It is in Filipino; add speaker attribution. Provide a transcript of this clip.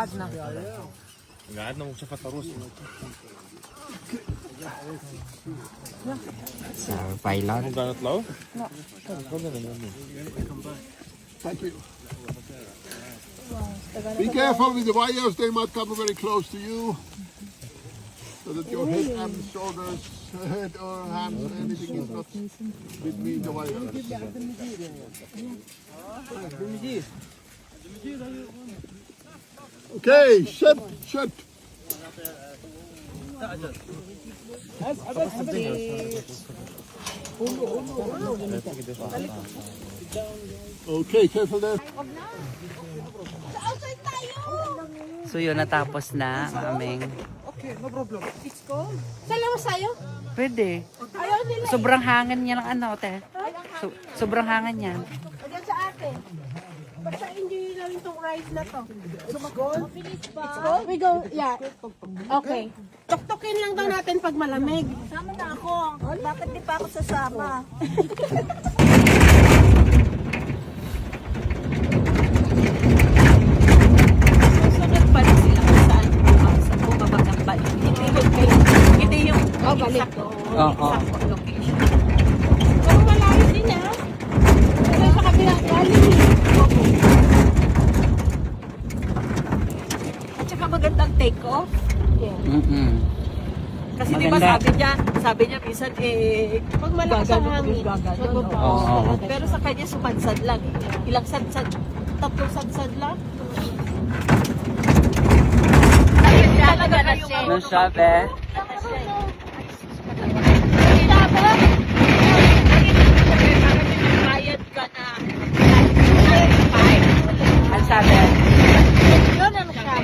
Speaker 1: قعدنا وشفت الروس.
Speaker 2: Sa pilot.
Speaker 1: هم قاعد يطلعوا؟
Speaker 3: Thank you. Be careful with the wires, they might come very close to you. So that your head and shoulders, head or hands, anything is not between the wires. Okay, shut. Okay, careful there.
Speaker 2: So yun, natapos na ang aming...
Speaker 4: Salawas tayo?
Speaker 2: Pwede.
Speaker 4: Ayaw nila.
Speaker 2: Sobrang hangin niya ng ano, te. Sobrang hangin yan.
Speaker 4: Ayan sa atin. Basta enjoy namin itong ride na to. It's go? We go, yeah. Okay. Tuktukin lang daw natin pag malamig.
Speaker 5: Sama na ako. Bakit di pa ako sasama? Susunod pa rin sila kung saan bumaba ng balik. Hindi yung exacto location.
Speaker 4: Pero malayo din ah. Pero sa kabilang galing.
Speaker 5: At saka magandang take off. Kasi di ba
Speaker 2: Maganda.
Speaker 5: sabi niya minsan
Speaker 4: Pag malakas ang hangin.
Speaker 2: Oo.
Speaker 5: Pero sa kanya sumansad lang. Ilang sadsad? 3 sadsad lang. Talaga na siya.
Speaker 2: Ano siya, be?
Speaker 5: Bayad ka na.
Speaker 2: Ano sabi?
Speaker 4: Yun ang siya.